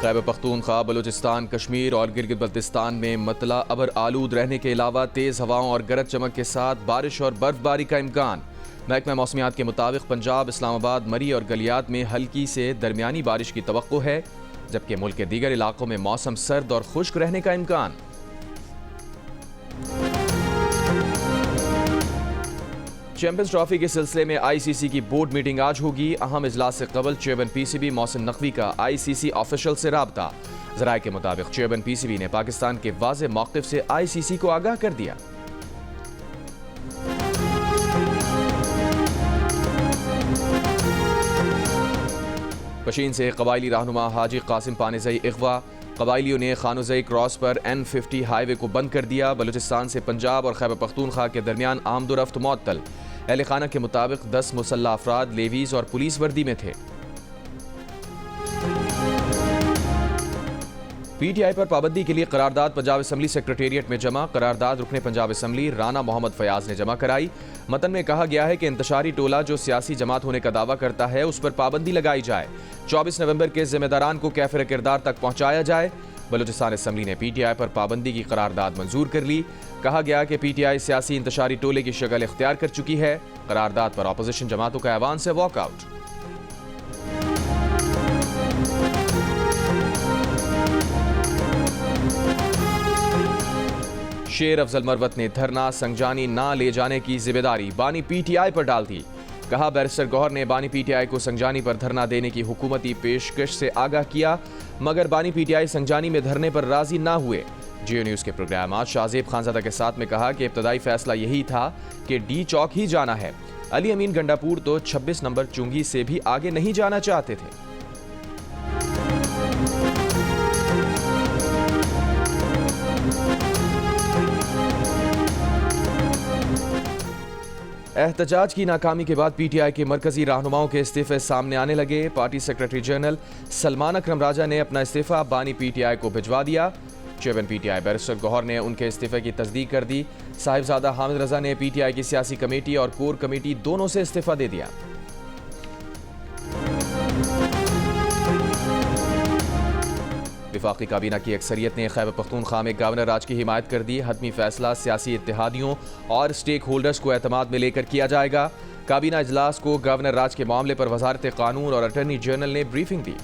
खैबर पख्तूनख्वा, बलूचिस्तान, कश्मीर और गिलगित बल्तिस्तान में मतला अबर आलूद रहने के अलावा तेज़ हवाओं और गरज चमक के साथ बारिश और बर्फबारी का इम्कान। महकमा मौसमियात के मुताबिक पंजाब, इस्लामाबाद, मरी और गलियात में हल्की से दरमियानी बारिश की तवक्को है, जबकि मुल्क के दीगर इलाकों में मौसम सर्द और खुश्क रहने का इम्कान। चैंपियंस ट्रॉफी के सिलसिले में आईसीसी की बोर्ड मीटिंग आज होगी। अहम इजलास से कबल चेयरमैन पीसीबी मोहसिन नकवी का आईसीसी ऑफिशियल से राब्ता। ज़राए के मुताबिक चेयरमैन पीसीबी ने पाकिस्तान के वाज़ेह मौक़िफ़ से आईसीसी को आगाह कर दिया। पशीन से कबायली रहनुमा हाजी कासिम पानेज़ई अगवा। कबायलियों ने खानुज़ई क्रॉस पर N50 हाईवे को बंद कर दिया। बलूचिस्तान से पंजाब और खैबर पख्तूनख्वा के दरमियान आमदोरफ्त मुअत्तल। अहले खाना के मुताबिक 10 मुसल्लह अफराद लेवीज और पुलिस वर्दी में थे। पीटीआई पर पाबंदी के लिए करारदाद पंजाब असम्बली सेक्रेटेरिएट में जमा। करारदाद रुकने पंजाब असम्बली राना मोहम्मद फयाज ने जमा कराई। मतन में कहा गया है कि इंतशारी टोला जो सियासी जमात होने का दावा करता है उस पर पाबंदी लगाई जाए। 24 नवंबर के जिम्मेदारान को कैफिर किरदार तक पहुंचाया जाए। बलूचिस्तान असम्बली ने पीटीआई पर पाबंदी की करारदाद मंजूर कर ली। कहा गया कि पीटीआई सियासी इंतशारी टोले की शक्ल इख्तियार कर चुकी है। करारदाद पर अपोजिशन जमातों का ऐवान से वॉकआउट। शेर अफजल मरवत ने धरना संगजानी ना ले जाने की जिम्मेदारी बानी पीटीआई पर डाल दी। कहा बैरिस्टर गौहर ने बानी पीटीआई को संगजानी पर धरना देने की हुकूमती पेशकश से आगाह किया, मगर बानी पीटीआई संगजानी में धरने पर राजी ना हुए। जियो न्यूज़ के प्रोग्राम आज शाहजेब खानजादा के साथ में कहा कि इब्तदाई फैसला यही था कि डी चौक ही जाना है। अली अमीन गंडापुर तो 26 नंबर चुंगी से भी आगे नहीं जाना चाहते थे। एहतजाज की नाकामी के बाद पीटीआई के मरकजी रहनुमाओं के इस्तीफे सामने आने लगे। पार्टी सेक्रेटरी जनरल सलमान अकरम राजा ने अपना इस्तीफा बानी पीटीआई को भिजवा दिया। चेयरमैन पीटीआई बैरिस्टर गौहर ने उनके इस्तीफे की तस्दीक कर दी। साहिबजादा हामिद रजा ने पीटीआई की सियासी कमेटी और कोर कमेटी दोनों से इस्तीफा दे दिया। विफाकी काबीना की अक्सरियत ने खैबर पख्तूनख्वा में गवर्नर राज की हिमायत कर दी। हतमी फैसला सियासी इत्तेहादियों और स्टेक होल्डर्स को एतमाद में लेकर किया जाएगा। काबीना इजलास को गवर्नर राज के मामले पर वजारत कानून और अटॉर्नी जनरल ने ब्रीफिंग दी।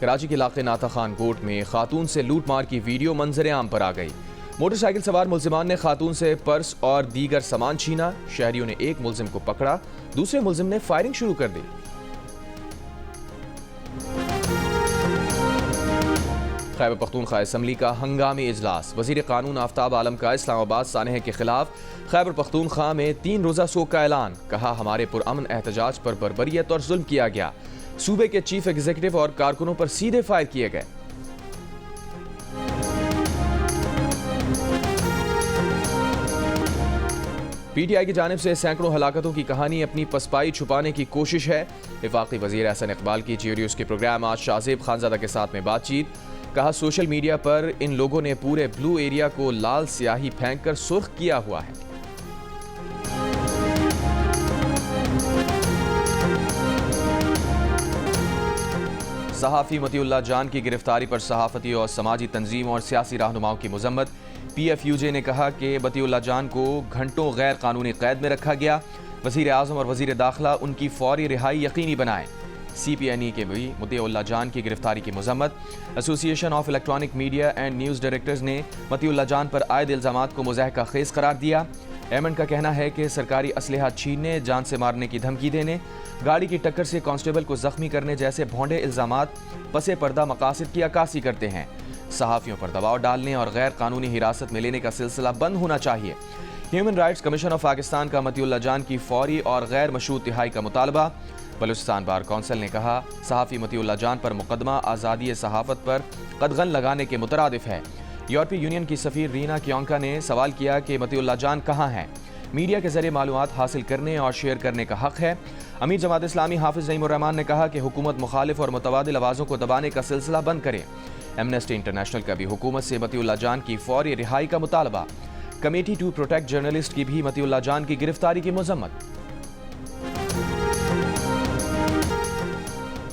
कराची के इलाके नाता खान कोट में खातून से लूटमार की वीडियो मंजर आम पर आ गई। मोटरसाइकिल सवार मुल्जिमान ने खातून से पर्स और दीगर सामान छीना। शहरियों ने एक मुल्जिम को पकड़ा, दूसरे मुल्जिम ने फायरिंग शुरू कर दी। खैबर पख्तूनख्वा असम्बली का हंगामी इजलास। वजीर कानून आफ्ताब आलम का इस्लामाबाद सानहे के खिलाफ खैबर पख्तूनख्वा में 3 रोजा शोक का ऐलान। कहा हमारे पुरअमन एहतजाज पर बर्बरियत और जुल्म किया गया। सूबे के चीफ एग्जीक्यूटिव और कारकुनों पर सीधे फायर किए गए। पीटीआई की जानिब से सैकड़ों हलाकतों की कहानी अपनी पसपाई छुपाने की कोशिश है। वफाकी वजीर एहसन इकबाल की जियो न्यूज़ के प्रोग्राम आज शाहजेब खानजादा के साथ में बातचीत। कहा सोशल मीडिया पर इन लोगों ने पूरे ब्लू एरिया को लाल स्याही फेंक कर सुर्ख किया हुआ है। सहाफ़ी मतीउल्लाह जान की गिरफ्तारी पर सहाफ़ती और समाजी तंजीम और सियासी रहनुमाओं की मजम्मत। PFUJ ने कहा कि मतीउल्लाह जान को घंटों गैर कानूनी कैद में रखा गया। वज़ीर आज़म और वज़ीर दाखिला उनकी फौरी रिहाई यकीनी बनाएं। CPNE के भी मतीउल्लाह जान की गिरफ्तारी की मजम्मत। Association of electronic media and news directors ने मतीउल्लाह जान पर आयद इल्ज़ामात को मुज़ाहिका खेज़ करार दिया। एमन का कहना है कि सरकारी असलहा छीनने, जान से मारने की धमकी देने, गाड़ी की टक्कर से कांस्टेबल को जख्मी करने जैसे भोंडे इल्ज़ामात पसे पर्दा मकासद की अक्कासी करते हैं। सहाफ़ियों पर दबाव डालने और गैर कानूनी हिरासत में लेने का सिलसिला बंद होना चाहिए। Human rights commission of Pakistan का मतीउल्लाह जान की फौरी और गैर मशरूत तिहाई का मुतालबा। बलूचिस्तान बार कौंसिल ने कहा सहाफ़ी मतीउल्लाह जान पर मुकदमा आज़ादी सहाफ़त पर कदगन लगाने के मुतरादिफ है। यूरोपीय यूनियन की सफ़ीर रीना क्योंका ने सवाल किया कि मतीउल्लाह जान कहाँ हैं। मीडिया के जरिए मालूमात हासिल करने और शेयर करने का हक़ है। अमीर जमात इस्लामी हाफिज़ नईमुर रहमान ने कहा कि हुकूमत मुखालिफ और मुतबादिल आवाज़ों को दबाने का सिलसिला बंद करे। एमनेस्टी इंटरनेशनल का भी हुकूमत से मतीउल्लाह जान की फौरी रिहाई का मुतालबा। कमेटी टू प्रोटेक्ट जर्नलिस्ट की भी मतीउल्लाह जान की गिरफ्तारी की मजम्मत।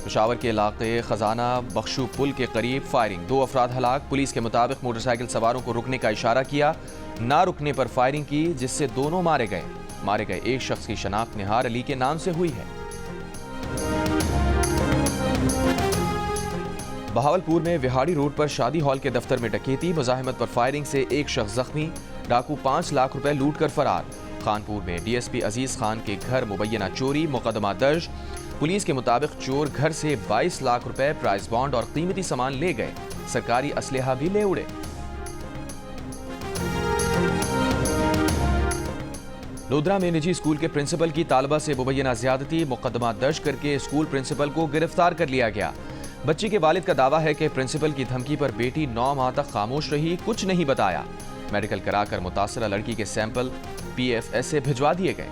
पेशावर के इलाके खजाना बख्शू पुल के करीब फायरिंग, 2 अफराद हलाक। पुलिस के मुताबिक मोटरसाइकिल सवारों को रुकने का इशारा किया, ना रुकने पर फायरिंग की, जिससे दोनों मारे गए। एक शख्स की शनाख्त निहार अली के नाम से हुई है। बहावलपुर में विहाड़ी रोड पर शादी हॉल के दफ्तर में डकैती, मुजाहिमत पर फायरिंग से एक शख्स जख्मी, डाकू 5 लाख रुपए लूट कर फरार। खानपुर में डीएसपी अजीज खान के घर मुबैना चोरी, मुकदमा दर्ज। पुलिस के मुताबिक चोर घर से 22 लाख रुपए, प्राइस बॉन्ड और कीमती सामान ले गए। सरकारी असलहा भी ले उड़े। लोधरा में निजी स्कूल के प्रिंसिपल की तालबा से मुबैना ज्यादती, मुकदमा दर्ज करके स्कूल प्रिंसिपल को गिरफ्तार कर लिया गया। बच्ची के वालिद का दावा है कि प्रिंसिपल की धमकी पर बेटी 9 माह तक खामोश रही, कुछ नहीं बताया। मेडिकल कराकर मुतासरा लड़की के सैंपल PFS से भिजवा दिए गए।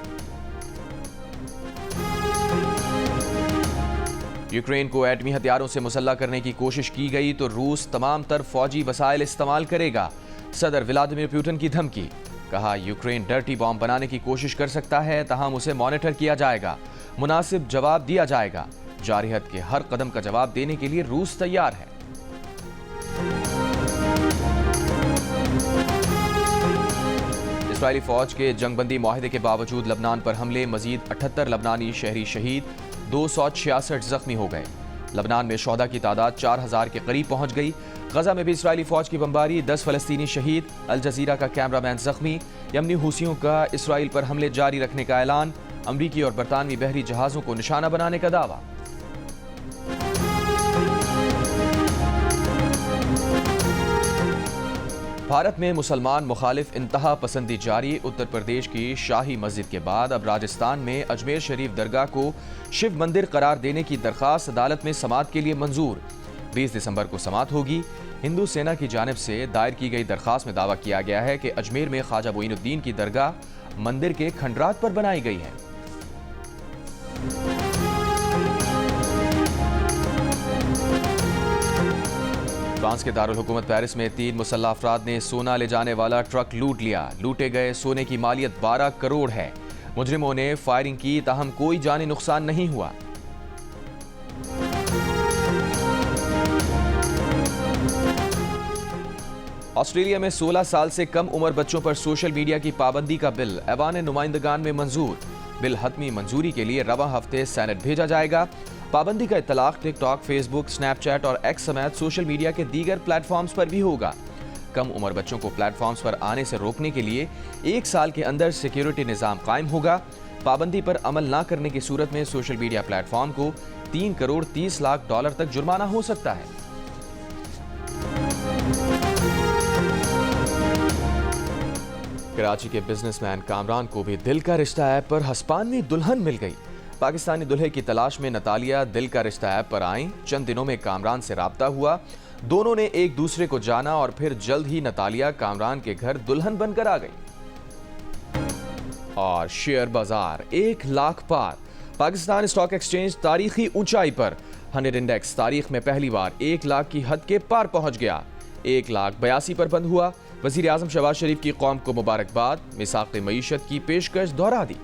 यूक्रेन को एटमी हथियारों से मुसल्ला करने की कोशिश की गई तो रूस तमाम तर फौजी वसाइल इस्तेमाल करेगा। सदर व्लादिमीर पुतिन की धमकी, कहा यूक्रेन डर्टी बॉम्ब बनाने की कोशिश कर सकता है, तहम उसे मॉनिटर किया जाएगा, मुनासिब जवाब दिया जाएगा। जारहियत के हर कदम का जवाब देने के लिए रूस तैयार है। इस्राइली फौज के जंगबंदी मुआहदे के बावजूद लबनान पर हमले, मजीद 78 लबनानी शहरी शहीद, 266 जख्मी हो गए। लबनान में शोहदा की तादाद 4000 के करीब पहुंच गई। गजा में भी इस्राइली फौज की बमबारी, 10 फलस्तीनी शहीद, अल जजीरा का कैमरामैन जख्मी। यमनी हुसियों का इस्राइल पर हमले जारी रखने का ऐलान, अमरीकी और बरतानवी बहरी जहाजों को निशाना बनाने का दावा। भारत में मुसलमान मुखालिफ इंतहा पसंदी जारी, उत्तर प्रदेश की शाही मस्जिद के बाद अब राजस्थान में अजमेर शरीफ दरगाह को शिव मंदिर करार देने की दरखास्त अदालत में समाअत के लिए मंजूर। 20 दिसंबर को समाअत होगी। हिंदू सेना की जानिब से दायर की गई दरखास्त में दावा किया गया है कि अजमेर में ख्वाजा मोइनुद्दीन की दरगाह मंदिर के खंडरात पर बनाई गई है। फ्रांस के दारुल हुकूमत पेरिस में 3 मुसल्लह अफराद ने सोना ले जाने वाला ट्रक लूट लिया। लूटे गए सोने की मालियत 12 करोड़ है। मुजरिमों ने फायरिंग की, ताहम कोई जानी नुकसान नहीं हुआ। ऑस्ट्रेलिया में 16 साल से कम उम्र बच्चों पर सोशल मीडिया की पाबंदी का बिल ऐवान नुमाइंदगान में मंजूर। बिल हतमी मंजूरी के लिए रवा हफ्ते सेनेट भेजा जाएगा। पाबंदी का इतलाक टिकटॉक, फेसबुक, स्नैपचैट और एक्स समेत सोशल मीडिया के दीगर प्लेटफॉर्म्स पर भी होगा। कम उम्र बच्चों को प्लेटफॉर्म्स पर आने से रोकने के लिए 1 साल के अंदर सिक्योरिटी निज़ाम कायम होगा। पाबंदी पर अमल न करने की सूरत में सोशल मीडिया प्लेटफॉर्म को 3 करोड़ 30 लाख डॉलर तक जुर्माना हो सकता है। कराची के बिजनेसमैन कामरान को भी दिल का रिश्ता ऐप पर हस्पानवी दुल्हन मिल गई। पाकिस्तानी दुल्हे की तलाश में नतालिया दिल का रिश्ता ऐप पर आईं। चंद दिनों में कामरान से राब्ता हुआ। दोनों ने एक दूसरे को जाना और फिर जल्द ही नतालिया कामरान के घर दुल्हन बनकर आ गई। और शेयर बाजार 1 लाख पार। पाकिस्तान स्टॉक एक्सचेंज तारीखी ऊंचाई पर। 100 इंडेक्स तारीख में पहली बार 1 लाख की हद के पार पहुंच गया। 1,82,000 पर बंद हुआ। वजीर आजम शहबाज शरीफ की कौम को मुबारकबाद। मिसाक़ मईशत की पेशकश दोहरा दी।